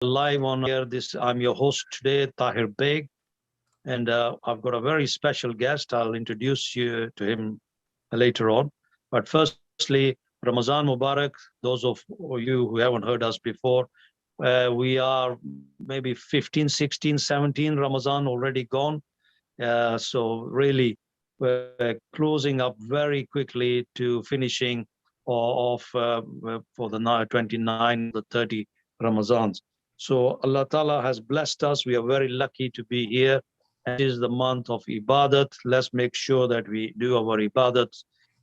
live on here. I'm your host today, Tahir Begg, and I've got a very special guest. I'll introduce you to him later on. But firstly, Ramazan Mubarak. Those of you who haven't heard us before, we are maybe 15, 16, 17 Ramadan already gone. So really, we're closing up very quickly to finishing off for the 29 or the 30 Ramazans. So Allah Ta'ala has blessed us. We are very lucky to be here. And it is the month of Ibadat. Let's make sure that we do our Ibadat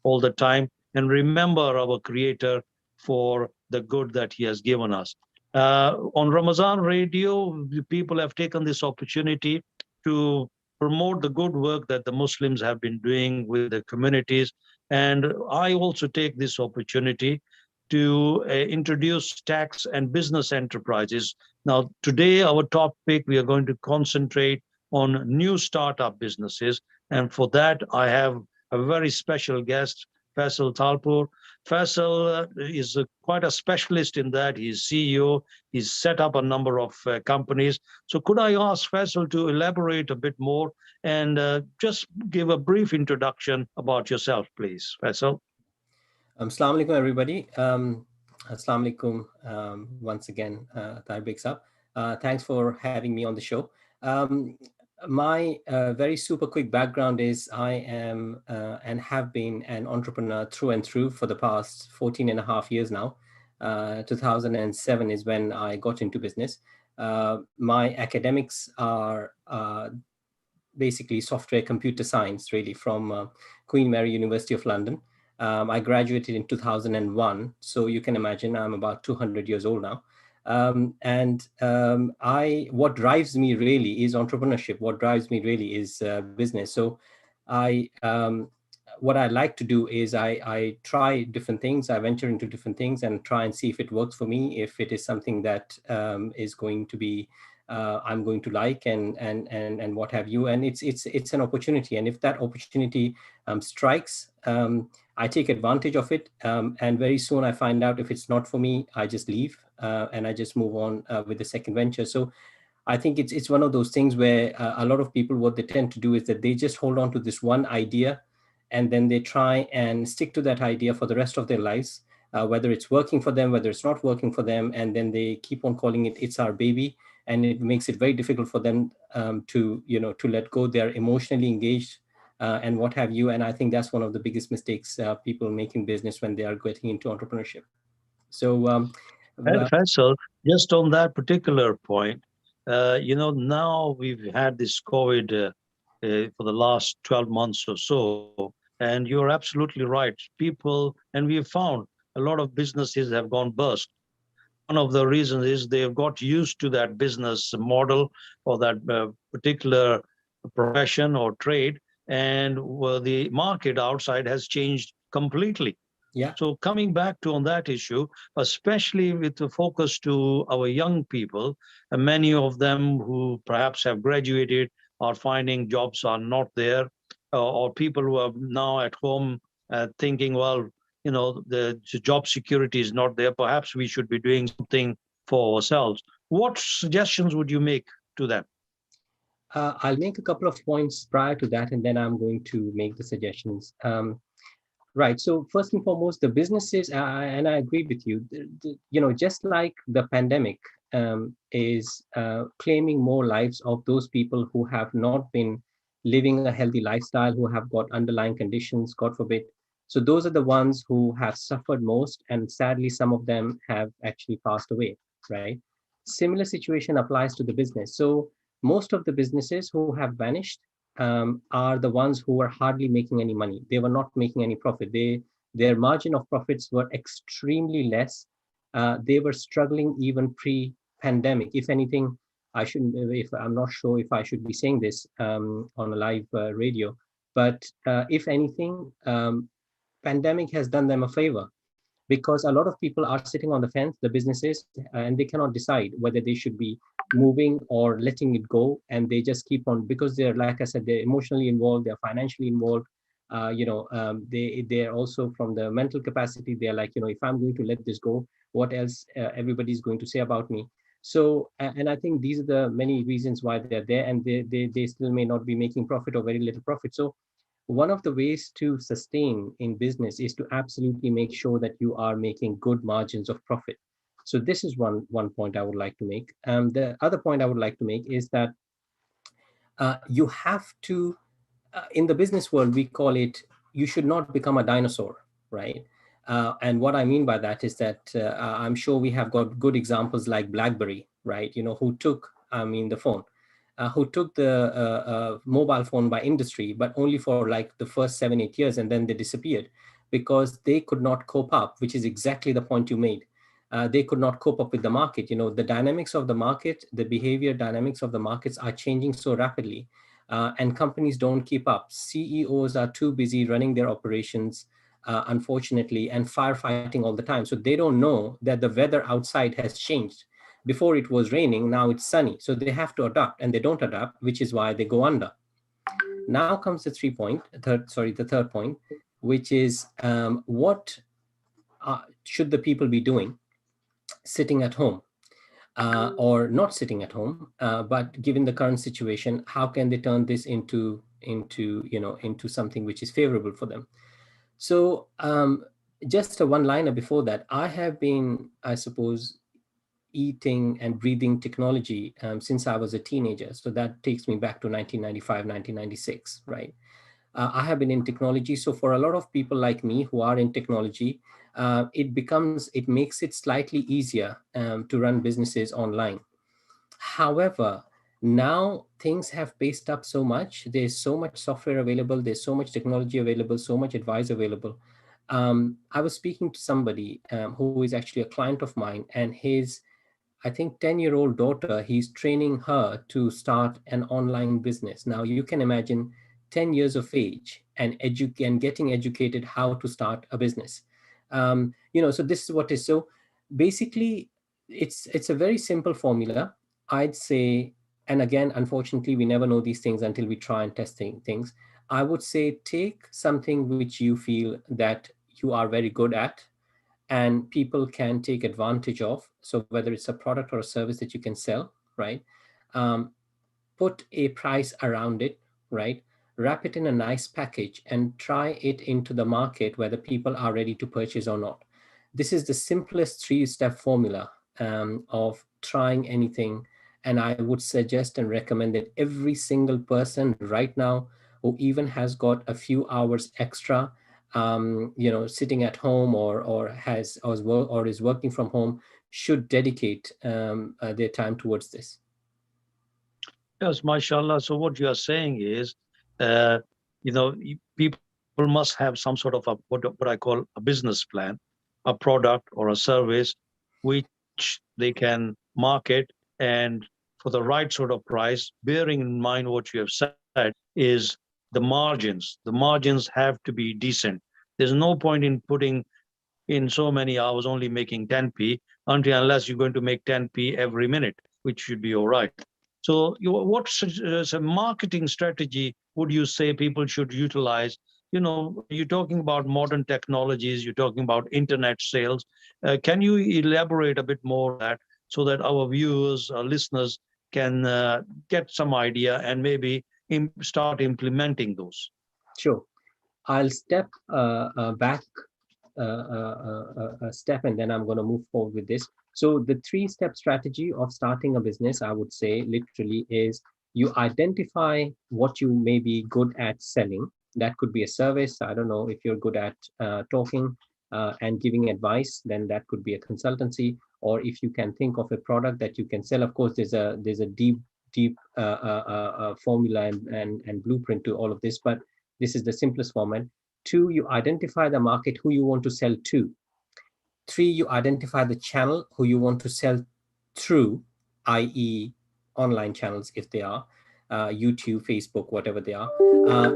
all the time and remember our Creator for the good that He has given us. On Ramadan Radio, people have taken this opportunity to promote the good work that the Muslims have been doing with the communities. And I also take this opportunity to introduce tax and business enterprises. Now, today, our topic, we are going to concentrate on new startup businesses. And for that, I have a very special guest, Faisal Talpur. Faisal is quite a specialist in that. He's CEO. He's set up a number of companies. So could I ask Faisal to elaborate a bit more and just give a brief introduction about yourself, please, Faisal? Assalamu alaikum, everybody. Assalamu alaikum once again, Tahir Begg sahab. Thanks for having me on the show. My very super quick background is I am and have been an entrepreneur through and through for the past 14 and a half years now. 2007 is when I got into business. My academics are basically software computer science, really, from Queen Mary University of London. I graduated in 2001, so you can imagine I'm about 200 years old now. What drives me really is entrepreneurship. What drives me really is business. So what I like to do is I try different things. I venture into different things and try and see if it works for me, if it is something that is going to be I'm going to like and what have you. And it's an opportunity. And if that opportunity strikes, I take advantage of it. And very soon I find out if it's not for me, I just leave and I just move on with the second venture. So I think it's one of those things where a lot of people, what they tend to do is that they just hold on to this one idea and then they try and stick to that idea for the rest of their lives, whether it's working for them, whether it's not working for them. And then they keep on calling it's our baby. And it makes it very difficult for them to let go. They're emotionally engaged and what have you. And I think that's one of the biggest mistakes people make in business when they are getting into entrepreneurship. So, Faisal, just on that particular point, now we've had this COVID for the last 12 months or so, and you're absolutely right. People, and we have found a lot of businesses have gone bust. One of the reasons is they've got used to that business model or that particular profession or trade, and the market outside has changed completely. yeah. So coming back to on that issue, especially with the focus to our young people, and many of them who perhaps have graduated are finding jobs are not there, or people who are now at home thinking, well, the job security is not there. Perhaps we should be doing something for ourselves. What suggestions would you make to them? I'll make a couple of points prior to that, and then I'm going to make the suggestions. Right. So first and foremost, the businesses, and I agree with you, just like the pandemic is claiming more lives of those people who have not been living a healthy lifestyle, who have got underlying conditions, God forbid. So those are the ones who have suffered most. And sadly, some of them have actually passed away, right? Similar situation applies to the business. So most of the businesses who have vanished are the ones who were hardly making any money. They were not making any profit. Their margin of profits were extremely less. They were struggling even pre-pandemic. If anything, if I'm not sure if I should be saying this on a live radio, but if anything, pandemic has done them a favor because a lot of people are sitting on the fence, the businesses, and they cannot decide whether they should be moving or letting it go. And they just keep on, because they're, like I said, they're emotionally involved, they're financially involved. They're also from the mental capacity. They're like, if I'm going to let this go, what else everybody's going to say about me? So, and I think these are the many reasons why they're there, and they still may not be making profit or very little profit. So one of the ways to sustain in business is to absolutely make sure that you are making good margins of profit. So this is one point I would like to make. The other point I would like to make is that you have to, in the business world, we call it, you should not become a dinosaur, right? And what I mean by that is that I'm sure we have got good examples like BlackBerry, right? Who took, I mean, the phone, who took the mobile phone by industry, but only for like the first 7, 8 years, and then they disappeared because they could not cope up, which is exactly the point you made. They could not cope up with the market. The dynamics of the market, the behavior dynamics of the markets are changing so rapidly, and companies don't keep up. CEOs are too busy running their operations, unfortunately, and firefighting all the time. So they don't know that the weather outside has changed. Before it was raining, now it's sunny. So they have to adapt, and they don't adapt, which is why they go under. Now comes the third point, which is what should the people be doing sitting at home? Or not sitting at home, but given the current situation, how can they turn this into something which is favorable for them? So just a one-liner before that, I have been, I suppose, eating and breathing technology since I was a teenager. So that takes me back to 1995, 1996, right? I have been in technology. So for a lot of people like me who are in technology, it makes it slightly easier to run businesses online. However, now things have paced up so much. There's so much software available. There's so much technology available, so much advice available. I was speaking to somebody who is actually a client of mine, and his, I think, 10-year-old daughter, he's training her to start an online business. Now you can imagine 10 years of age and getting educated how to start a business. So this is what is, so basically it's a very simple formula, I'd say. And again, unfortunately, we never know these things until we try and test things. I would say take something which you feel that you are very good at and people can take advantage of. So whether it's a product or a service that you can sell, right? Um, Put a price around it, right? Wrap it in a nice package and try it into the market whether people are ready to purchase or not. This is the simplest three-step formula of trying anything. And I would suggest and recommend that every single person right now who even has got a few hours extra, sitting at home or is working from home, should dedicate their time towards this. Yes, mashallah. So what you are saying is, uh, people must have some sort of what I call a business plan, a product or a service, which they can market and for the right sort of price, bearing in mind what you have said is the margins. The margins have to be decent. There's no point in putting in so many hours only making 10p until unless you're going to make 10p every minute, which should be all right. So, what marketing strategy would you say people should utilize? You're talking about modern technologies, you're talking about internet sales. Can you elaborate a bit more on that so that our viewers, our listeners can get some idea and maybe start implementing those? Sure. I'll step back a step, and then I'm going to move forward with this. So the three-step strategy of starting a business, I would say literally, is you identify what you may be good at selling. That could be a service. I don't know, if you're good at talking and giving advice, then that could be a consultancy. Or if you can think of a product that you can sell, of course, there's a deep formula and blueprint to all of this, but this is the simplest format. Two, you identify the market who you want to sell to. Three, you identify the channel who you want to sell through, i.e. online channels if they are, YouTube, Facebook, whatever they are.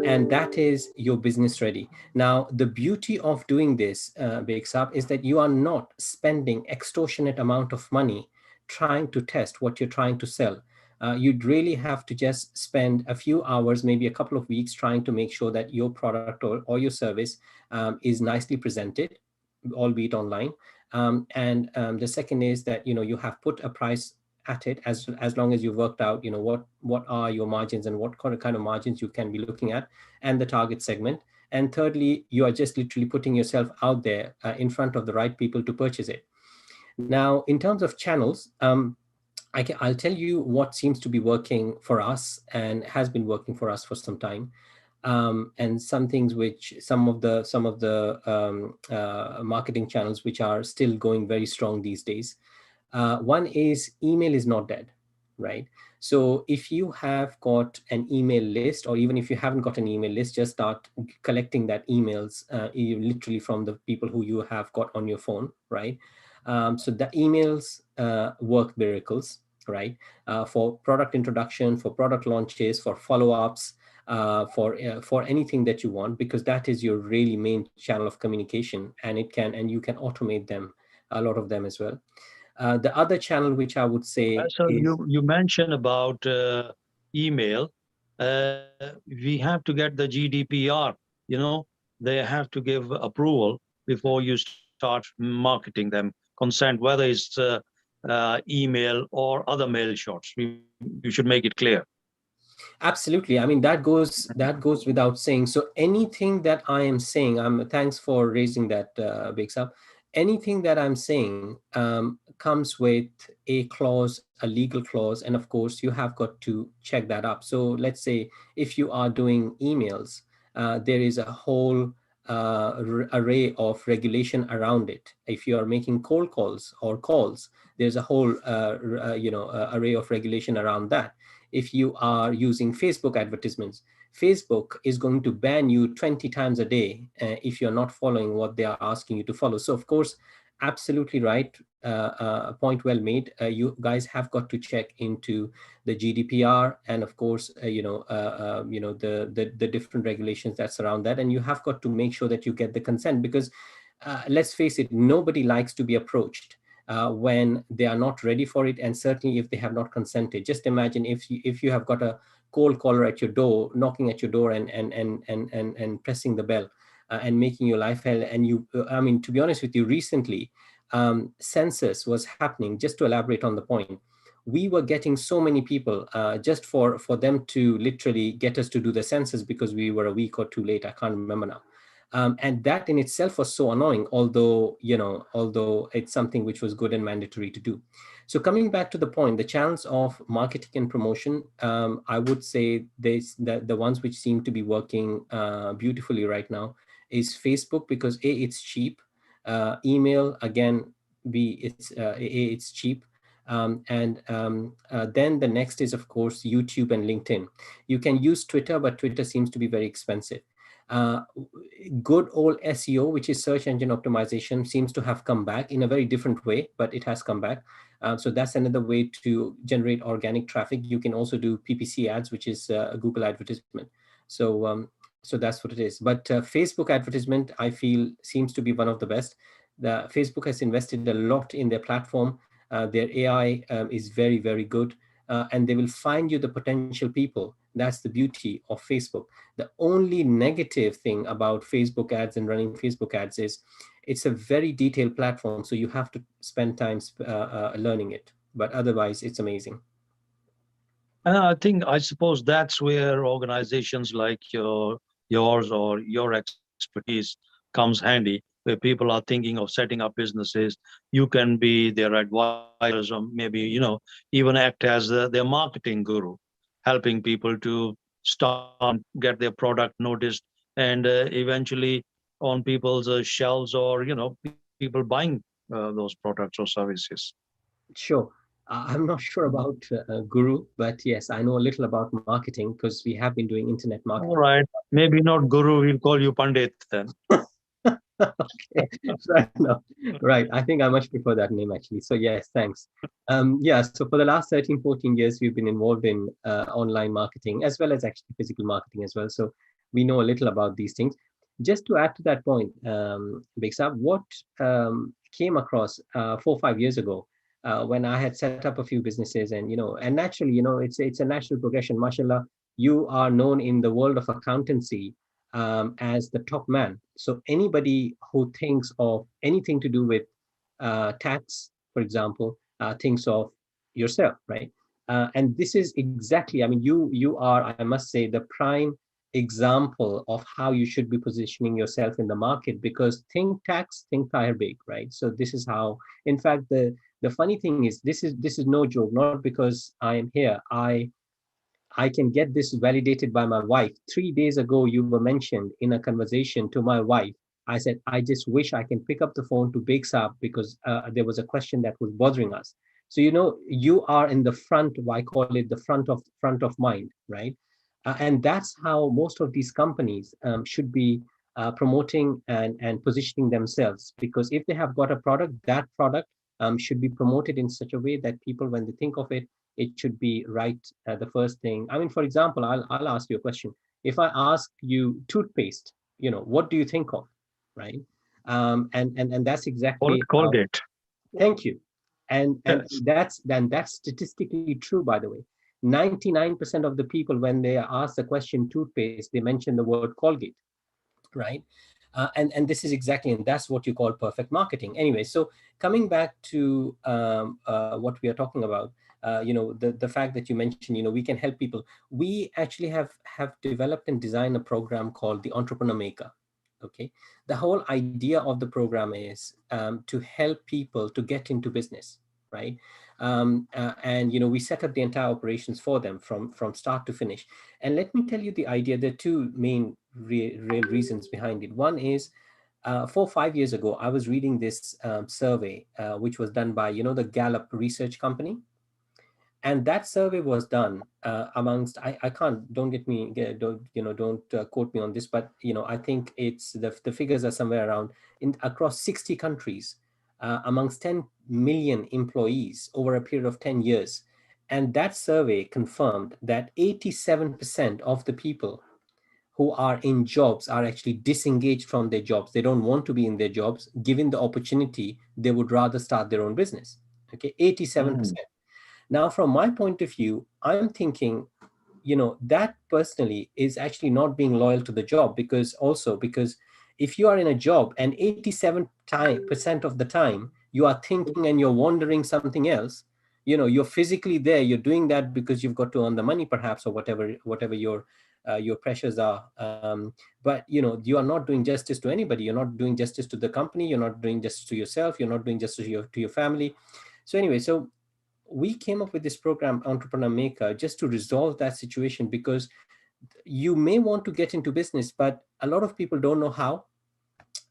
And that is your business ready. Now, the beauty of doing this, Bakes Up, is that you are not spending extortionate amount of money trying to test what you're trying to sell. You'd really have to just spend a few hours, maybe a couple of weeks, trying to make sure that your product or your service is nicely presented, albeit online. And the second is that you have put a price at it, as long as you've worked out, what are your margins and what kind of margins you can be looking at, and the target segment. And thirdly, you are just literally putting yourself out there in front of the right people to purchase it. Now, in terms of channels, I'll tell you what seems to be working for us and has been working for us for some time, and some things which some of the marketing channels which are still going very strong these days. One is email is not dead, right? So if you have got an email list, or even if you haven't got an email list, just start collecting that emails, literally from the people who you have got on your phone, right? So the emails work miracles, right? For product introduction, for product launches, for follow-ups, for anything that you want, because that is your really main channel of communication, and you can automate them, a lot of them as well. The other channel which I would say So is, you mentioned about email. We have to get the GDPR. You know, they have to give approval before you start marketing them. Consent, whether it's email or other mail shots. You should make it clear. absolutely. I mean, that goes without saying. So anything that I am saying, thanks for raising that, Big Up. Anything that I'm saying comes with a clause, a legal clause, and of course you have got to check that up. So let's say if you are doing emails, there is a whole array of regulation around it. If you are making cold calls or calls, there's a whole array of regulation around that. If you are using Facebook advertisements, Facebook is going to ban you 20 times a day if you're not following what they are asking you to follow. So of course, absolutely right. Point well made. You guys have got to check into the GDPR, and of course, the different regulations that surround that, and you have got to make sure that you get the consent, because let's face it, nobody likes to be approached when they are not ready for it, and certainly if they have not consented. Just imagine if you have got a cold caller at your door, knocking at your door, and pressing the bell, and making your life hell. And I mean, to be honest with you, recently, census was happening. Just to elaborate on the point, we were getting so many people just for them to literally get us to do the census, because we were a week or two late. I can't remember now. And that in itself was so annoying, although it's something which was good and mandatory to do. So coming back to the point, the channels of marketing and promotion, I would say the ones which seem to be working beautifully right now is Facebook, because A, it's cheap. Email, again, B, it's cheap. Then the next is, of course, YouTube and LinkedIn. You can use Twitter, but Twitter seems to be very expensive. Uh, Good old SEO, which is search engine optimization, seems to have come back in a very different way, but it has come back. So that's another way to generate organic traffic. You can also do PPC ads, which is a Google advertisement. So that's what it is. But Facebook advertisement, I feel, seems to be one of the best. Facebook has invested a lot in their platform. Their AI is very, very good. And they will find you the potential people. That's the beauty of Facebook. The only negative thing about Facebook ads and running Facebook ads is it's a very detailed platform. So you have to spend time learning it. But otherwise, it's amazing. I suppose that's where organizations like yours or your expertise comes handy, where people are thinking of setting up businesses. You can be their advisors, or maybe even act as their marketing guru, helping people to start get their product noticed, and eventually on people's shelves, or people buying those products or services. Sure. I'm not sure about Guru, but yes, I know a little about marketing because we have been doing internet All marketing. right, maybe not guru. We'll call you Pandit then. Okay, fair enough. Right. I think I much prefer that name actually. So yes, thanks. Yeah, so for the last 13, 14 years, we've been involved in online marketing as well as actually physical marketing as well. So we know a little about these things. Just to add to that point, Bixab, what came across 4 or 5 years ago when I had set up a few businesses, and naturally, it's a natural progression. Mashallah, you are known in the world of accountancy as the top man. So anybody who thinks of anything to do with tax, for example, thinks of yourself, right? And this is exactly, I mean, you are, I must say, the prime example of how you should be positioning yourself in the market, because think tax, think Tahir Begg, right? So this is how, in fact, the funny thing is, this is no joke, not because I am here. I can get this validated by my wife. 3 days ago, you were mentioned in a conversation to my wife. I said, I just wish I can pick up the phone to Big Saab because there was a question that was bothering us. So, you are in the front, I call it the front of mind, right? And that's how most of these companies should be promoting and positioning themselves. Because if they have got a product, that product should be promoted in such a way that people, when they think of it, it should be right the first thing. I mean, for example, I'll ask you a question. If I ask you toothpaste, what do you think of, right? And that's exactly how. Colgate. Thank you. And Yes. that's statistically true, by the way. 99% of the people, when they are asked the question toothpaste, they mention the word Colgate, right? And this is exactly, and that's what you call perfect marketing. Anyway, so coming back to what we are talking about, the fact that you mentioned, we can help people. We actually have developed and designed a program called the Entrepreneur Maker. Okay, the whole idea of the program is to help people to get into business, right? And we set up the entire operations for them from start to finish. And let me tell you the idea. There are two main real reasons behind it. One is 4 or 5 years ago, I was reading this survey, which was done by, the Gallup research company. And that survey was done amongst, I can't, don't get me, don't quote me on this, but, I think it's the figures are somewhere around across 60 countries, amongst 10 million employees over a period of 10 years. And that survey confirmed that 87% of the people who are in jobs are actually disengaged from their jobs. They don't want to be in their jobs. Given the opportunity, they would rather start their own business. Okay, 87%. Now, from my point of view, I'm thinking, that personally is actually not being loyal to the job, because if you are in a job and 87% of the time you are thinking and you're wondering something else, you're physically there, you're doing that because you've got to earn the money perhaps, or whatever your pressures are. But you are not doing justice to anybody. You're not doing justice to the company. You're not doing justice to yourself. You're not doing justice to your family. So anyway, so we came up with this program, Entrepreneur Maker, just to resolve that situation, because you may want to get into business, but a lot of people don't know how,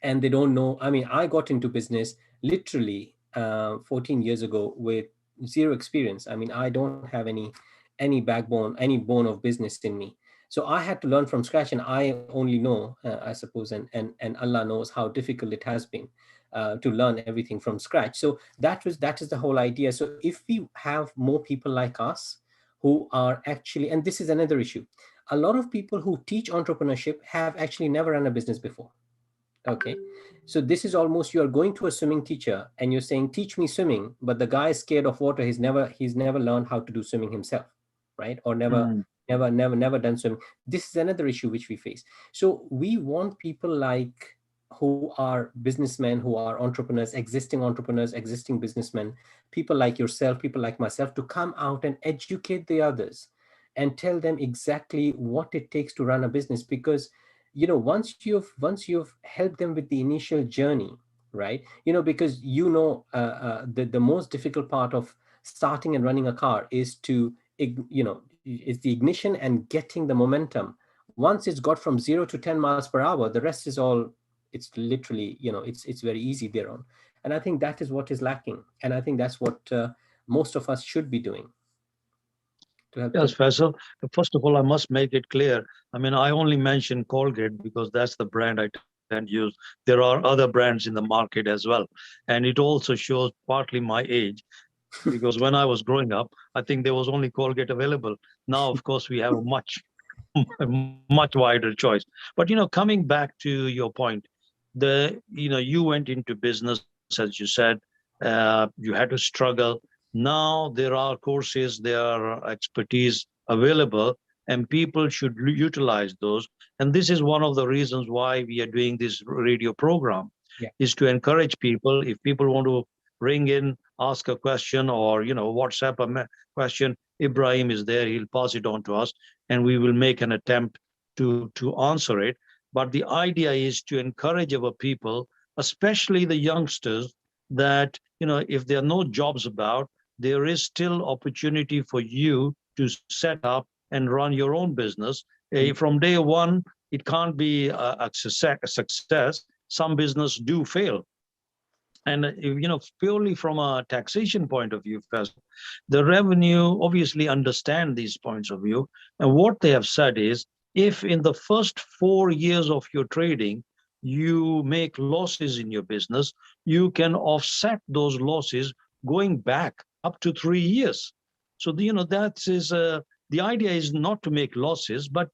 and they don't know. I mean, I got into business literally 14 years ago with zero experience. I mean, I don't have any backbone, any bone of business in me. So I had to learn from scratch, and I only know, I suppose, and Allah knows how difficult it has been to learn everything from scratch. So that is the whole idea. So if we have more people like us who are actually, and this is another issue, a lot of people who teach entrepreneurship have actually never run a business before. Okay, so this is almost, you are going to a swimming teacher and you're saying, teach me swimming, but the guy is scared of water. He's never learned how to do swimming himself, right? Or Mm. never done swimming. This is another issue which we face. So we want people like, who are businessmen, who are entrepreneurs, existing businessmen, people like yourself, people like myself, to come out and educate the others and tell them exactly what it takes to run a business. Because once you've helped them with the initial journey, right? Because the most difficult part of starting and running a car is is the ignition and getting the momentum. Once it's got from 0 to 10 miles per hour, the rest is all, it's literally, it's very easy thereon. And I think that is what is lacking, and I think that's what most of us should be doing to help Yes, them. Faisal. First of all, I must make it clear. I mean, I only mention Colgate because that's the brand I tend to use. There are other brands in the market as well. And it also shows partly my age because when I was growing up, I think there was only Colgate available. Now, of course, we have a much, much wider choice. But, coming back to your point, you went into business, as you said, you had to struggle. Now there are courses, there are expertise available, and people should utilize those. And this is one of the reasons why we are doing this radio program, Yeah. is to encourage people. If people want to ring in ask a question or, WhatsApp a question, Ibrahim is there, he'll pass it on to us, and we will make an attempt to answer it. But the idea is to encourage our people, especially the youngsters, that, if there are no jobs about, there is still opportunity for you to set up and run your own business. From day one, it can't be a success. Some business do fail. And purely from a taxation point of view, first, the revenue obviously understand these points of view. And what they have said is, if in the first 4 years of your trading, you make losses in your business, you can offset those losses going back up to 3 years. So that is the idea is not to make losses, but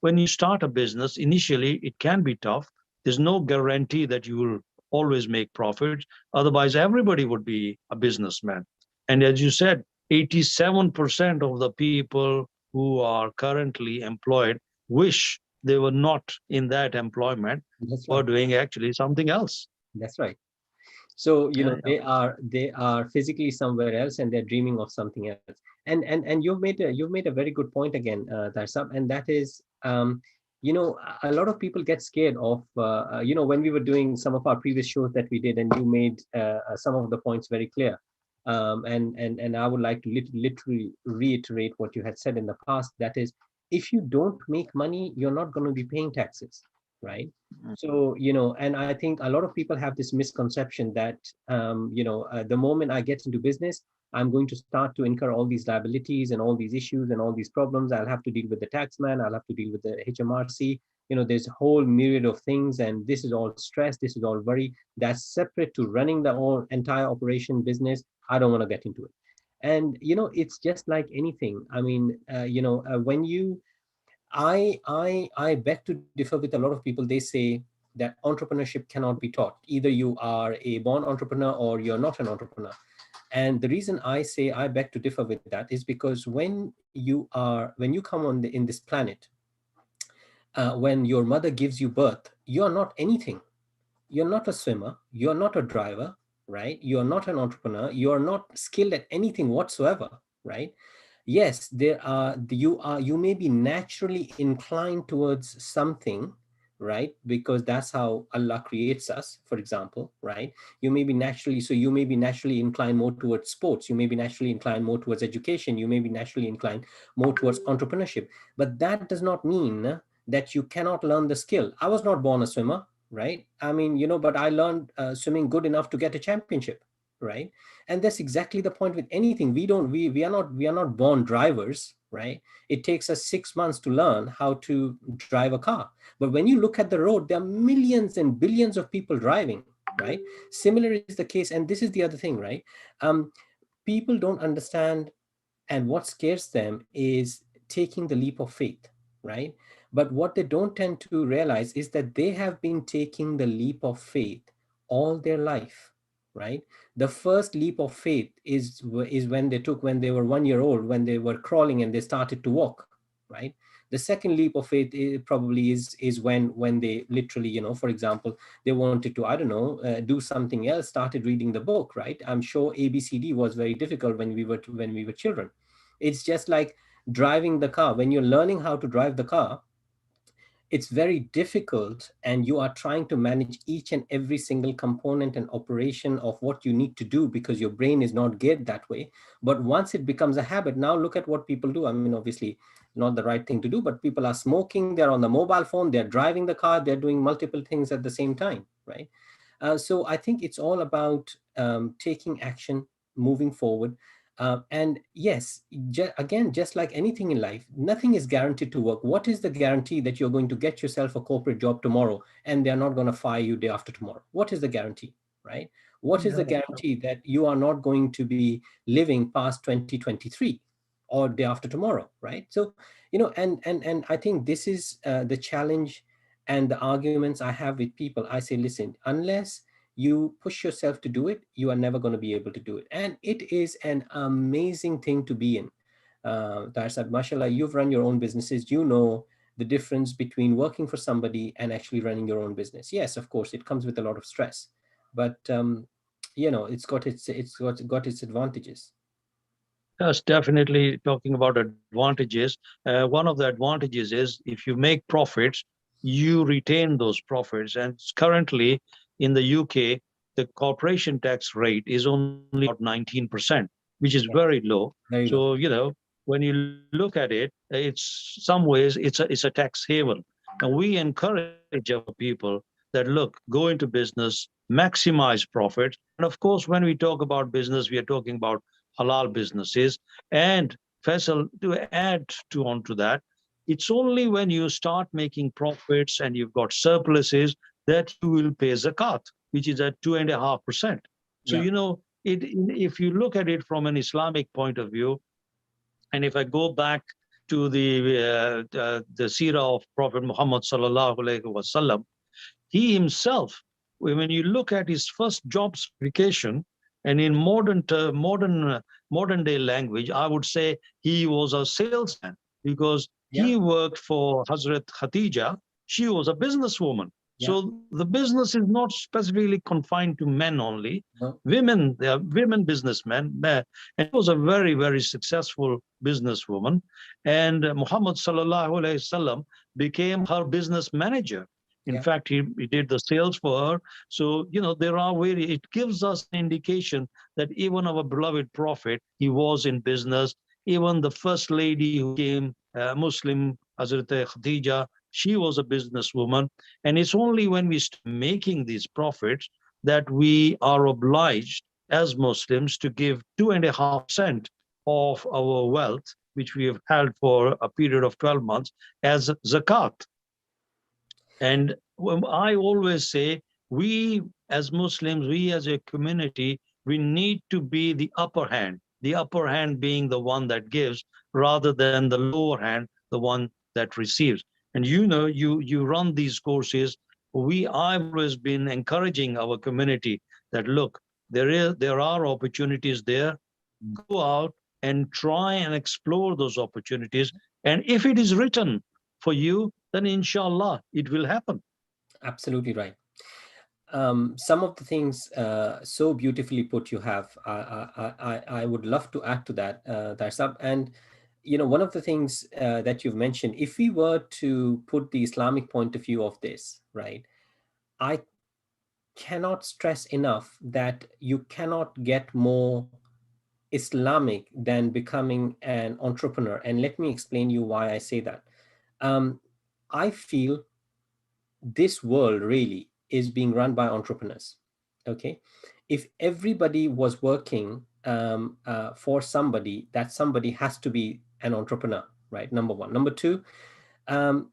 when you start a business, initially it can be tough. There's no guarantee that you will always make profits. Otherwise, everybody would be a businessman. And as you said, 87% of the people who are currently employed wish they were not in that employment That's or right. doing actually something else. That's right. So Yeah, they are physically somewhere else and they're dreaming of something else. And you've made a very good point again, Tarsab, and that is, a lot of people get scared of, when we were doing some of our previous shows that we did, and you made some of the points very clear. And I would like to literally reiterate what you had said in the past. That is, if you don't make money, you're not going to be paying taxes, right? So, and I think a lot of people have this misconception that, the moment I get into business, I'm going to start to incur all these liabilities and all these issues and all these problems. I'll have to deal with the taxman. I'll have to deal with the HMRC. There's a whole myriad of things, and this is all stress. This is all worry. That's separate to running the whole entire operation business. I don't want to get into it. And, it's just like anything. I mean, when you I beg to differ with a lot of people. They say that entrepreneurship cannot be taught. Either you are a born entrepreneur or you're not an entrepreneur. And the reason I say I beg to differ with that is because when you come in this planet, when your mother gives you birth, you're not anything. You're not a swimmer. You're not a driver, right? You're not an entrepreneur. You're not skilled at anything whatsoever, right? Yes, you may be naturally inclined towards something, right? Because that's how Allah creates us, for example, right? You may be naturally inclined more towards sports. You may be naturally inclined more towards education. You may be naturally inclined more towards entrepreneurship. But that does not mean that you cannot learn the skill. I was not born a swimmer, right? I mean, but I learned swimming good enough to get a championship, right? And that's exactly the point with anything. We are not born drivers, right? It takes us 6 months to learn how to drive a car. But when you look at the road, there are millions and billions of people driving, right? Similar is the case, and this is the other thing, right? um, People don't understand, and what scares them is taking the leap of faith, right? But what they don't tend to realize is that they have been taking the leap of faith all their life, right? The first leap of faith is when they were 1 year old, when they were crawling and they started to walk, right? The second leap of faith probably is when they literally, for example, they wanted to, I don't know, do something else, started reading the book, right? I'm sure ABCD was very difficult when we were children. It's just like driving the car. When you're learning how to drive the car, it's very difficult, and you are trying to manage each and every single component and operation of what you need to do because your brain is not geared that way. But once it becomes a habit, now look at what people do. I mean, obviously not the right thing to do, but people are smoking, they're on the mobile phone, they're driving the car, they're doing multiple things at the same time, right? So I think it's all about taking action, moving forward. And yes, again, just like anything in life, nothing is guaranteed to work. What is the guarantee that you're going to get yourself a corporate job tomorrow and they're not going to fire you day after tomorrow? What is the guarantee, right? What is the yeah, guarantee that you are not going to be living past 2023 or day after tomorrow, right? So, and I think this is the challenge and the arguments I have with people. I say, listen, unless you push yourself to do it, you are never going to be able to do it. And it is an amazing thing to be in. Tarsad, mashallah, you've run your own businesses. You know the difference between working for somebody and actually running your own business. Yes, of course, it comes with a lot of stress. But it's got its advantages. Yes, definitely talking about advantages. One of the advantages is if you make profits, you retain those profits. And currently in the UK, the corporation tax rate is only about 19%, which is Yeah, very low. very low. So, when you look at it, it's some ways it's a tax haven. And we encourage our people that look, go into business, maximize profits. And of course, when we talk about business, we are talking about halal businesses. And Faisal, to add to onto that, it's only when you start making profits and you've got surpluses that you will pay zakat, which is at 2.5%. So Yeah, if you look at it from an Islamic point of view, and if I go back to the seerah of Prophet Muhammad sallallahu alaihi wasallam, he himself, when you look at his first job certification, and in modern day language, I would say he was a salesman because yeah, he worked for Hazrat Khatija. She was a businesswoman. yeah. So the business is not specifically confined to men only. No, Women, they are women businessmen, and she was a very, very successful businesswoman. And Muhammad sallallahu alaihi wasallam became her business manager. In yeah, fact, he did the sales for her. So, there are it gives us an indication that even our beloved Prophet, he was in business. Even the first lady who came Muslim, Hazrat Khadija, she was a businesswoman. And it's only when we start making these profits that we are obliged as Muslims to give 2.5% of our wealth, which we have held for a period of 12 months, as zakat. And I always say, we as Muslims, we as a community, we need to be the upper hand being the one that gives rather than the lower hand, the one that receives. And you run these courses. I've always been encouraging our community that look, there are opportunities there. Go out and try and explore those opportunities. And if it is written for you, then inshallah it will happen. absolutely right. Some of the things so beautifully put you have. I would love to add to that, Tarsab. And one of the things that you've mentioned, if we were to put the Islamic point of view of this, right, I cannot stress enough that you cannot get more Islamic than becoming an entrepreneur. And let me explain you why I say that. Um, I feel this world really is being run by entrepreneurs. Okay, if everybody was working for somebody, that somebody has to be an entrepreneur, right? Number one. Number two, um,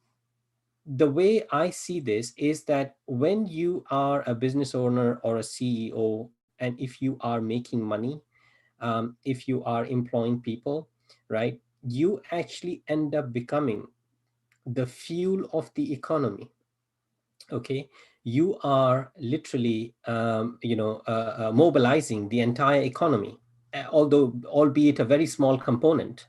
the way I see this is that when you are a business owner or a CEO, and if you are making money, if you are employing people, right, you actually end up becoming the fuel of the economy. Okay, you are literally mobilizing the entire economy, although albeit a very small component,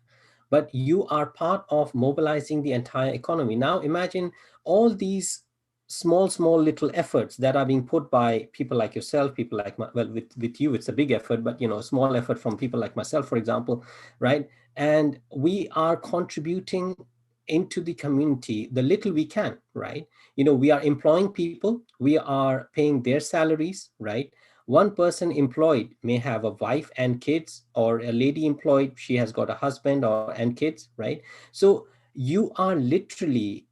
but you are part of mobilizing the entire economy. Now imagine all these small little efforts that are being put by people like yourself, people like well, with you it's a big effort, but a small effort from people like myself, for example, right? And we are contributing into the community the little we can, right? We are employing people, we are paying their salaries, right? One person employed may have a wife and kids, or a lady employed, she has got a husband or and kids, right? So you are literally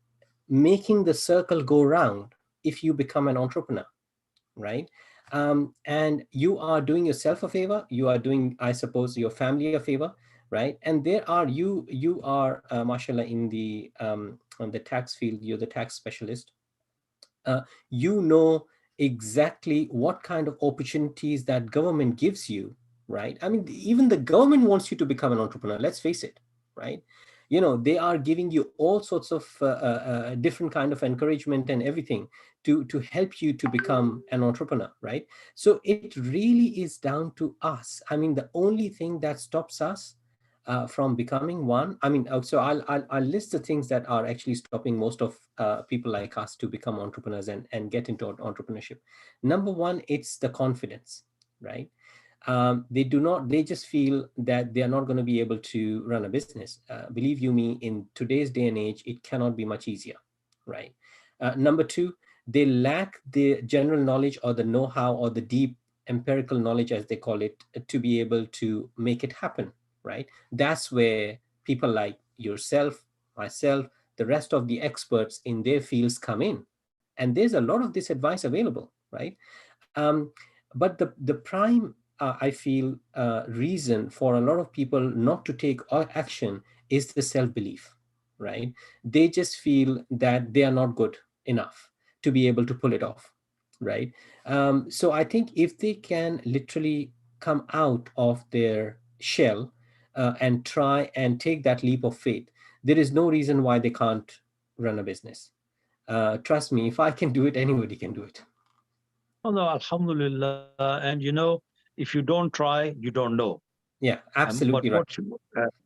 making the circle go round if you become an entrepreneur, right? And you are doing yourself a favor, you are doing, I suppose, your family a favor, right? And there are you are mashallah, in the on the tax field, you're the tax specialist. uh, you know exactly what kind of opportunities that government gives you, right? I mean, even the government wants you to become an entrepreneur, let's face it, right? They are giving you all sorts of different kind of encouragement and everything to help you to become an entrepreneur, right? So it really is down to us. I mean, the only thing that stops us from becoming one. I mean, so I'll list the things that are actually stopping most of people like us to become entrepreneurs and get into entrepreneurship. Number one, it's the confidence. right? They do not, they just feel that they are not going to be able to run a business. Believe you me, in today's day and age, it cannot be much easier, right? Number two, they lack the general knowledge or the know-how or the deep empirical knowledge, as they call it, to be able to make it happen, right? That's where people like yourself, myself, the rest of the experts in their fields come in. And there's a lot of this advice available, right? Um, but the prime, I feel, reason for a lot of people not to take action is the self belief, right? They just feel that they are not good enough to be able to pull it off, right? So I think if they can literally come out of their shell and try and take that leap of faith, there is no reason why they can't run a business. Trust me, if I can do it, anybody can do it. Oh, no, Alhamdulillah. And if you don't try, you don't know. Yeah, But absolutely right.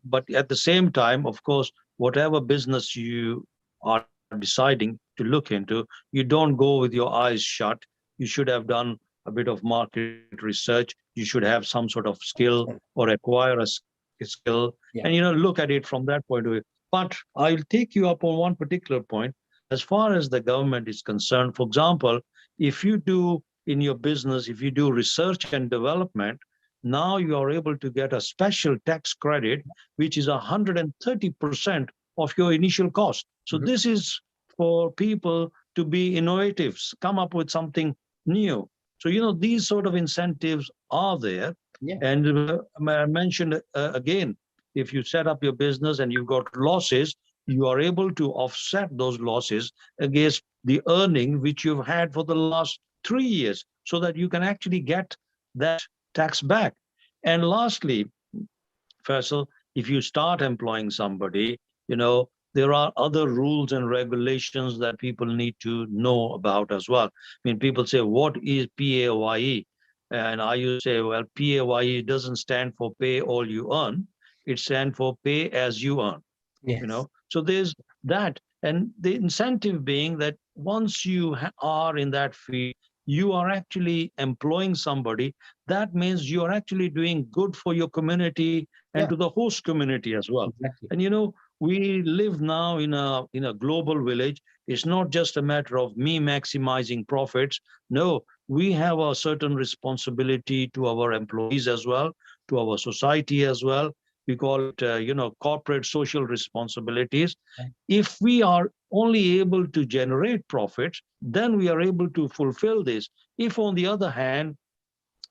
but at the same time, of course, whatever business you are deciding to look into, you don't go with your eyes shut. You should have done a bit of market research. You should have some sort of skill or acquire a skill, and Yeah. look at it from that point of view. But I'll take you up on one particular point. As far as the government is concerned, for example, if you do in your business, if you do research and development, now you are able to get a special tax credit, which is 130% of your initial cost. So Mhm. this is for people to be innovative, come up with something new. So, these sort of incentives are there. Yeah. And I mentioned again, if you set up your business and you've got losses, you are able to offset those losses against the earning which you've had for the last 3 years, so that you can actually get that tax back. And lastly, Faisal, if you start employing somebody, there are other rules and regulations that people need to know about as well. I mean, people say, what is PAYE? And I used to say, well, PAYE doesn't stand for pay all you earn. It stands for pay as you earn. Yes. So there's that. And the incentive being that once you are in that field, you are actually employing somebody. That means you are actually doing good for your community and Yeah. to the host community as well. Exactly. And we live now in a global village. It's not just a matter of me maximizing profits. No, we have a certain responsibility to our employees as well, to our society as well. We call it corporate social responsibilities. Right. If we are only able to generate profits, then we are able to fulfill this. If on the other hand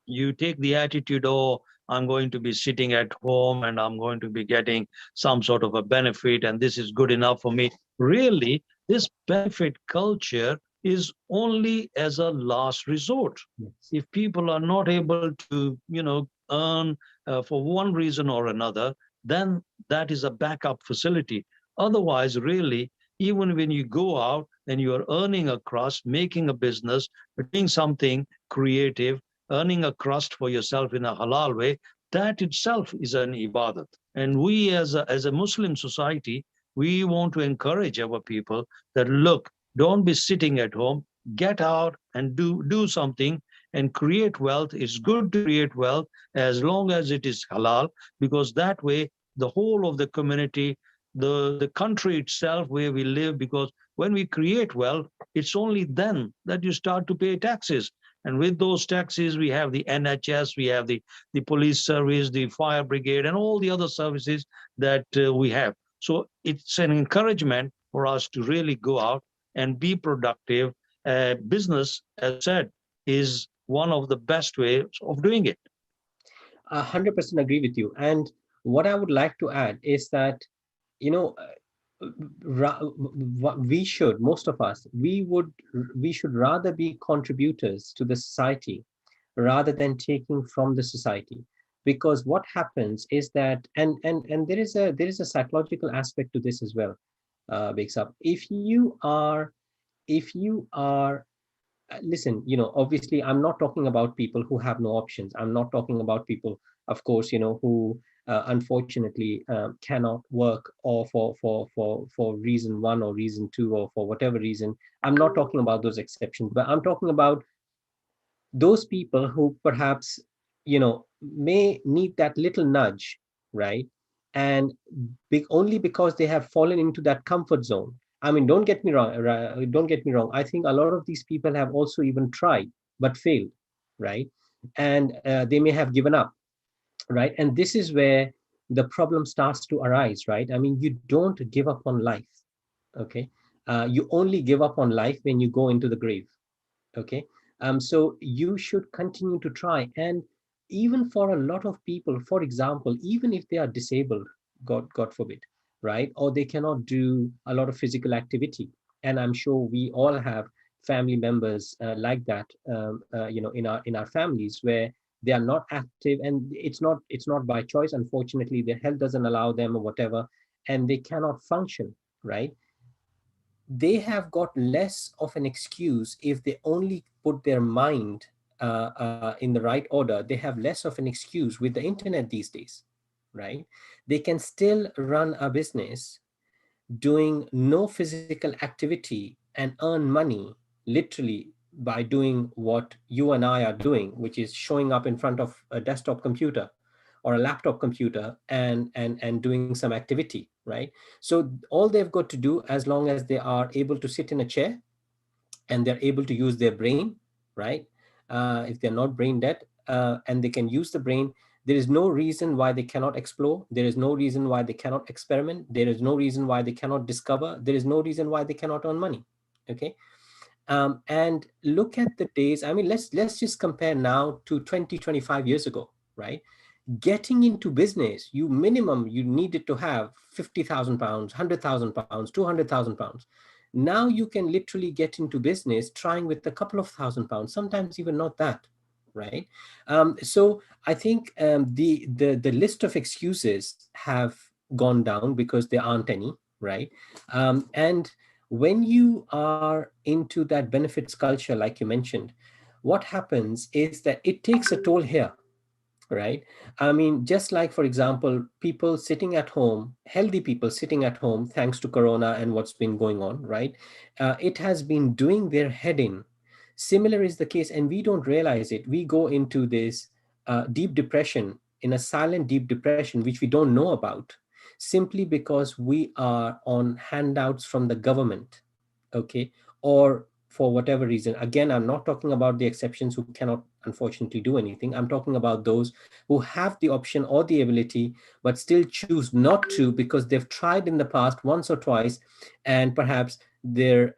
you take the attitude, oh, I'm going to be sitting at home and I'm going to be getting some sort of a benefit and this is good enough for me, really, this benefit culture is only as a last resort. Yes. If people are not able to earn for one reason or another, then that is a backup facility. Otherwise, really, even when you go out and you are earning a crust, making a business, doing something creative, earning a crust for yourself in a halal way, that itself is an ibadat. And we as a Muslim society, we want to encourage our people that, look, don't be sitting at home, get out and do something and create wealth. It's good to create wealth as long as it is halal, because that way the whole of the community, the country itself where we live, because when we create wealth, it's only then that you start to pay taxes. And with those taxes, we have the NHS, we have the police service, the fire brigade, and all the other services that we have. So it's an encouragement for us to really go out and be productive. Business, as I said, is one of the best ways of doing it. 100% agree with you. And what I would like to add is that, you know, we should, most of us, we should rather be contributors to the society rather than taking from the society. Because what happens is that, and there is a psychological aspect to this as well, Bakes up. If you are listen, obviously I'm not talking about people who have no options. I'm not talking about people, of course, who unfortunately cannot work, or for reason one or reason two, or for whatever reason. I'm not talking about those exceptions, but I'm talking about those people who perhaps may need that little nudge, right? And only because they have fallen into that comfort zone. I mean, don't get me wrong, don't get me wrong. I think a lot of these people have also even tried but failed, right? And they may have given up, right? And this is where the problem starts to arise, right? I mean, you don't give up on life, okay? You only give up on life when you go into the grave, okay? So you should continue to try. And even for a lot of people, for example, even if they are disabled, god forbid, right, or they cannot do a lot of physical activity, and I'm sure we all have family members like that, in our families, where they are not active, and it's not by choice. Unfortunately, their health doesn't allow them or whatever, and they cannot function, right? They have got less of an excuse if they only put their mind in the right order. They have less of an excuse with the internet these days, right? They can still run a business doing no physical activity and earn money literally by doing what you and I are doing, which is showing up in front of a desktop computer or a laptop computer and doing some activity, right? So all they've got to do, as long as they are able to sit in a chair and they're able to use their brain, right? If they're not brain dead, and they can use the brain, there is no reason why they cannot explore. There is no reason why they cannot experiment. There is no reason why they cannot discover. There is no reason why they cannot earn money. Okay. And look at the days. I mean, let's just compare now to 20, 25 years ago, right? Getting into business, you needed to have 50,000 pounds, 100,000 pounds, 200,000 pounds. Now you can literally get into business trying with a couple of thousand pounds, sometimes even not that, right? So I think the list of excuses have gone down because there aren't any, right? And when you are into that benefits culture, like you mentioned, what happens is that it takes a toll here, right? I mean, just like, for example, people sitting at home, healthy people sitting at home, thanks to Corona and what's been going on, right? It has been doing their head in. Similar is the case, and we don't realize it. We go into this deep depression, in a silent deep depression, which we don't know about, simply because we are on handouts from the government, okay? Or for whatever reason. Again, I'm not talking about the exceptions who cannot unfortunately do anything. I'm talking about those who have the option or the ability, but still choose not to because they've tried in the past once or twice, and perhaps their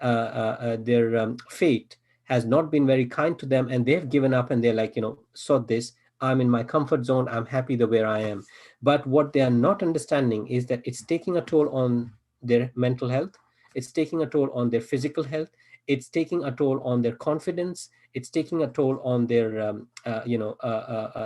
fate has not been very kind to them, and they've given up, and they're like, sort this. I'm in my comfort zone. I'm happy the way I am. But what they are not understanding is that it's taking a toll on their mental health. It's taking a toll on their physical health. It's taking a toll on their confidence. It's taking a toll on their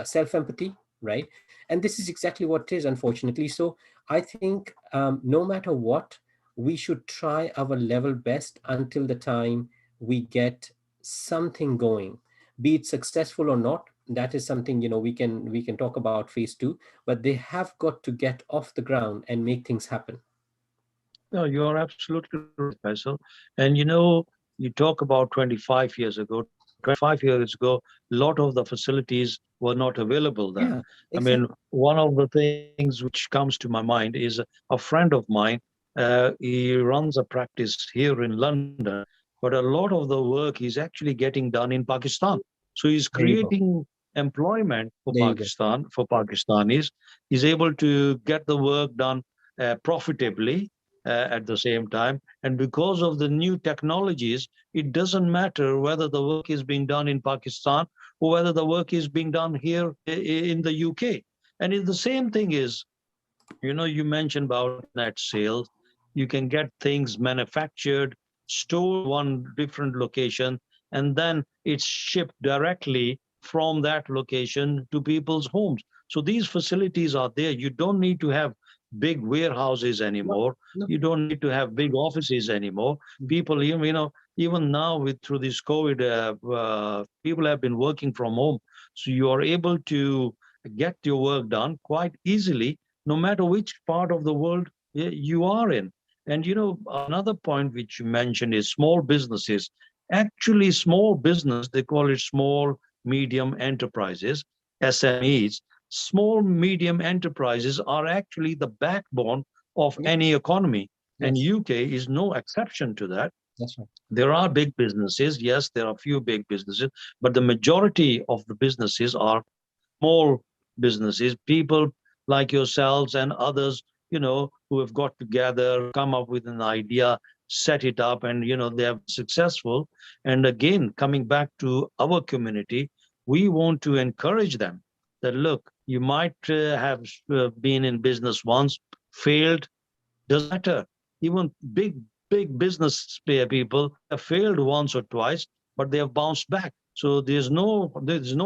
self-empathy, right? And this is exactly what it is, unfortunately. So I think no matter what, we should try our level best until the time we get something going, be it successful or not. That is something, we can talk about phase two, but they have got to get off the ground and make things happen. No, you are absolutely right, Faisal. And you talk about 25 years ago. 25 years ago, a lot of the facilities were not available then. Yeah, I mean, exactly. one of the things which comes to my mind is a friend of mine. He runs a practice here in London, but a lot of the work is actually getting done in Pakistan. So he's There you go. creating employment for There you go. Pakistan, for Pakistanis. He's able to get the work done profitably at the same time. And because of the new technologies, it doesn't matter whether the work is being done in Pakistan or whether the work is being done here in the UK. And the same thing is, you mentioned about internet sales. You can get things manufactured, stored one different location, and then it's shipped directly from that location to people's homes. So these facilities are there. You don't need to have big warehouses No, anymore. no. You don't need to have big offices anymore. People, even now with through this COVID, people have been working from home, so you are able to get your work done quite easily no matter which part of the world you are in. And another point which you mentioned is small businesses. Actually, small business, they call it small, medium enterprises. SMEs, small medium enterprises are actually the backbone of Yeah. any economy, and Yes, UK is no exception to that. that's right. There are big businesses, yes, there are a few big businesses, but the majority of the businesses are small businesses, people like yourselves and others, who have got together, come up with an idea, set it up, and they have been successful. And again, coming back to our community, we want to encourage them that look, you might have been in business once, failed, doesn't matter. Even big business people have failed once or twice, but they have bounced back. So there's no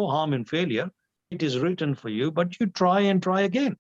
harm in failure. It is written for you, but you try and try again.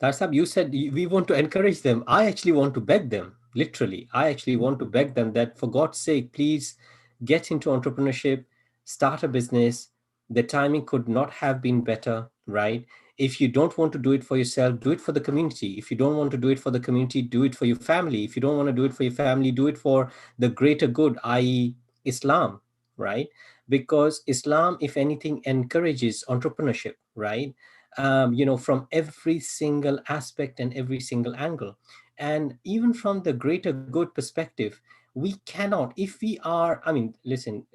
Tarsab, you said we want to encourage them. I actually want to beg them, literally. I actually want to beg them that for God's sake, please get into entrepreneurship, start a business. The timing could not have been better, right? If you don't want to do it for yourself, do it for the community. If you don't want to do it for the community, do it for your family. If you don't want to do it for your family, do it for the greater good, i.e., Islam, right? Because Islam, if anything, encourages entrepreneurship, right? From every single aspect and every single angle. And even from the greater good perspective, we cannot, if we are, I mean, listen,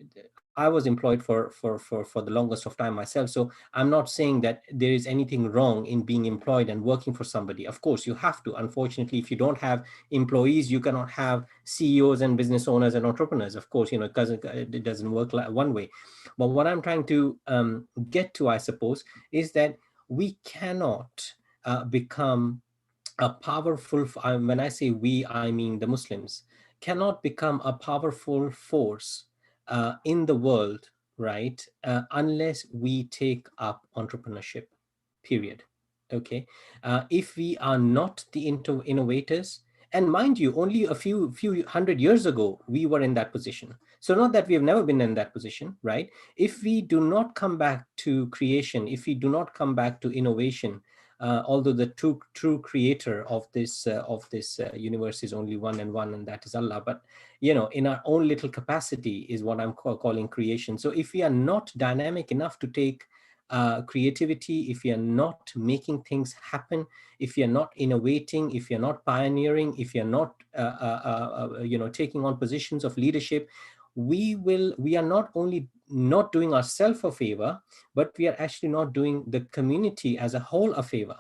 I was employed for the longest of time myself. So I'm not saying that there is anything wrong in being employed and working for somebody. Of course, you have to. Unfortunately, if you don't have employees, you cannot have CEOs and business owners and entrepreneurs. Of course, it doesn't work like one way. But what I'm trying to get to, I suppose, is that we cannot become a powerful, when I say we, I mean the Muslims, cannot become a powerful force in the world, right, unless we take up entrepreneurship, period. Okay. If we are not the innovators, and mind you, only a few hundred years ago, we were in that position. So not that we have never been in that position, right? If we do not come back to creation, if we do not come back to innovation, although the true creator of this universe is only one and one, and that is Allah. But in our own little capacity is what I'm calling creation. So if we are not dynamic enough to take creativity, if we are not making things happen, if we are not innovating, if we are not pioneering, if we are not taking on positions of leadership, we are not only not doing ourselves a favor, but we are actually not doing the community as a whole a favor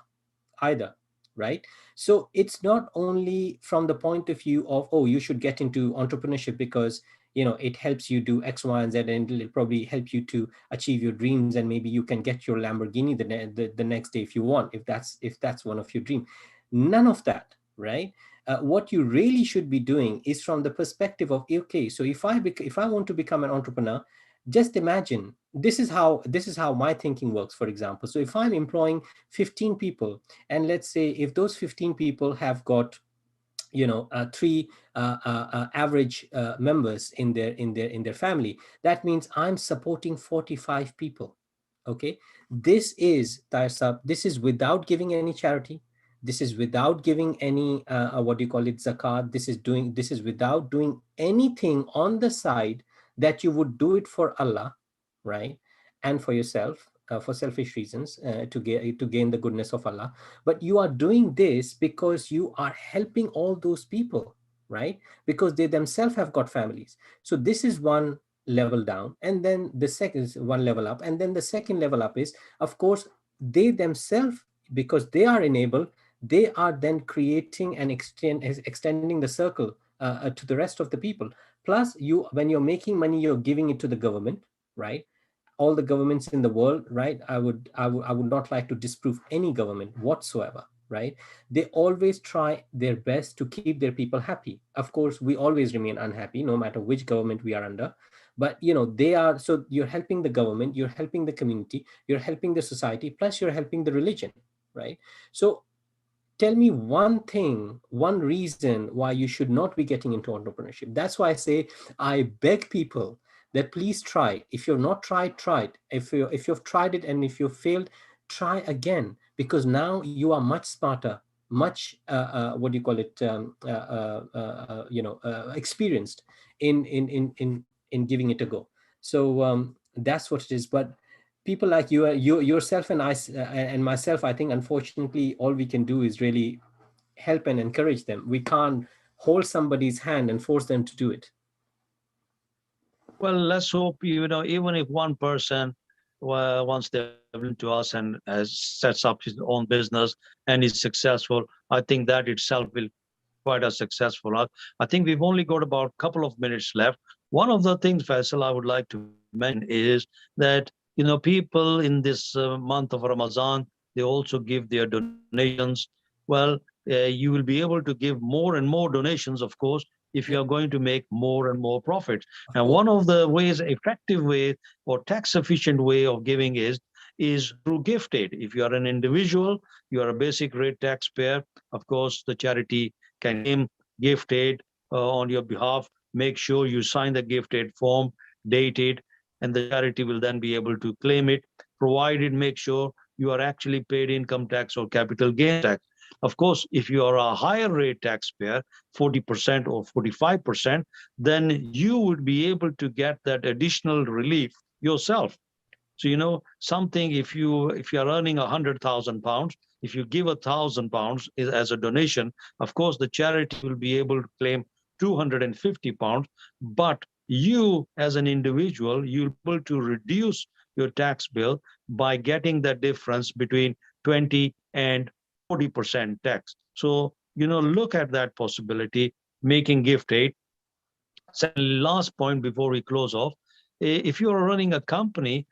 either, right? So it's not only from the point of view of, oh, you should get into entrepreneurship because it helps you do X, Y, and Z, and it'll probably help you to achieve your dreams, and maybe you can get your Lamborghini the next day if you want, if that's one of your dreams. None of that, right? What you really should be doing is from the perspective of, okay, so if I want to become an entrepreneur, just imagine, this is how my thinking works. For example, so if I'm employing 15 people, and let's say if those 15 people have got three average members in their family, that means I'm supporting 45 people. Okay, this is without giving any charity, this is without giving any what do you call it, zakat. This is without doing anything on the side that you would do it for Allah, right, and for yourself, for selfish reasons, to gain the goodness of Allah. But you are doing this because you are helping all those people, right? Because they themselves have got families. So this is one level down, and then the second is one level up, and then the second level up is, of course, they themselves, because they are enabled, they are then creating and extending the circle to the rest of the people. Plus, when you're making money, you're giving it to the government, right? All the governments in the world, right? I would not like to disprove any government whatsoever, right? They always try their best to keep their people happy. Of course, we always remain unhappy no matter which government we are under. But they are, so you're helping the government, you're helping the community, you're helping the society, plus you're helping the religion, right? So tell me one thing, one reason why you should not be getting into entrepreneurship. That's why I say, I beg people that please try. If you've not tried, try it. If you've tried it and if you've failed, try again, because now you are much smarter, much what do you call it, experienced in giving it a go. So that's what it is. But people like you yourself and and myself, I think unfortunately all we can do is really help and encourage them. We can't hold somebody's hand and force them to do it. Well, let's hope, even if one person wants they're willing to us and sets up his own business and is successful, I think that itself will quite as successful. I think we've only got about a couple of minutes left. One of the things, Faisal, I would like to mention is that, people in this month of Ramadan, they also give their donations. Well, you will be able to give more and more donations, of course, if you Yeah, are going to make more and more profits. of And course. one of the ways, effective way or tax efficient way of giving is through gift aid. If you are an individual, you are a basic rate taxpayer. Of course, the charity can claim gift aid on your behalf. Make sure you sign the gift aid form, date it, and the charity will then be able to claim it, provided make sure you are actually paid income tax or capital gains tax. Of course, if you are a higher rate taxpayer, 40% or 45%, then you would be able to get that additional relief yourself. So, something, if you are earning £100,000, if you give £1,000 as a donation, of course the charity will be able to claim £250, but you as an individual, you'll be able to reduce your tax bill by getting that difference between 20 and 40% tax. So, look at that possibility, making gift aid. Secondly, last point before we close off, if you are running a company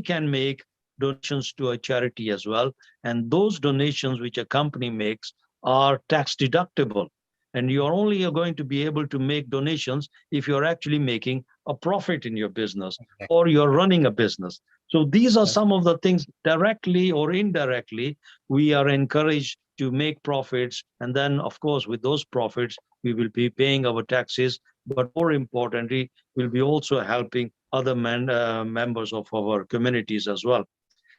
can make donations to a charity as well. And those donations which a company makes are tax deductible. And you are only going to be able to make donations if you're actually making a profit in your business Exactly. or you're running a business. So these are That's some of the things, directly or indirectly, we are encouraged to make profits. And then, of course, with those profits, we will be paying our taxes, but more importantly, we'll be also helping other members of our communities as well.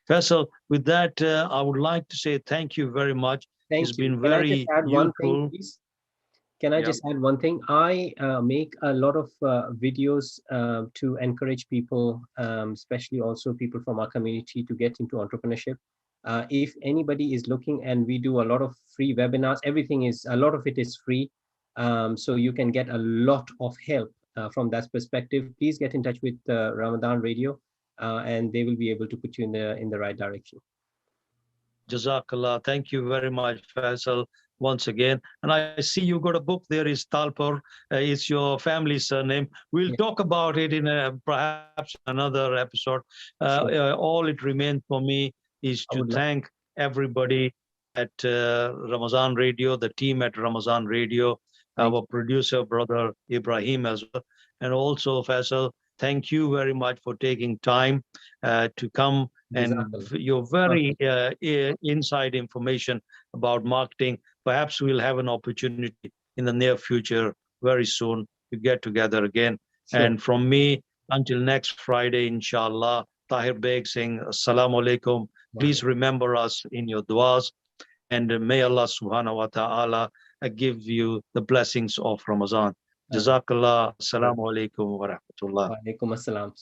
Faisal, with that, I would like to say thank you very much. It's Thank you. been Can I just very add one thing, useful. please? Can I Yeah. just add one thing? I make a lot of videos to encourage people, especially also people from our community, to get into entrepreneurship. If anybody is looking, and we do a lot of free webinars, a lot of it is free. So you can get a lot of help from that perspective. Please get in touch with Ramadan Radio, and they will be able to put you in the right direction. Jazakallah. Thank you very much, Faisal, once again. And I see you got a book there, is Talpur. It's your family surname. We'll Yeah, talk about it in perhaps another episode. sure. All it remains for me is I to would love. thank everybody at Ramazan Radio, the team at Ramazan Radio, Thank our producer, brother Ibrahim as well. And also, Faisal, thank you very much for taking time to come you. and Jazakallah. your very Perfect. inside information about marketing. Perhaps we'll have an opportunity in the near future, very soon, to get together again. Sure. And from me, until next Friday, inshallah, Tahir Begg saying Assalamu alaikum. Please remember us in your du'as, and may Allah subhanahu wa ta'ala give you the blessings of Ramadan. Amin. Jazakallah. Assalamu alaikum wa rahmatullah. Wa alaikum assalam.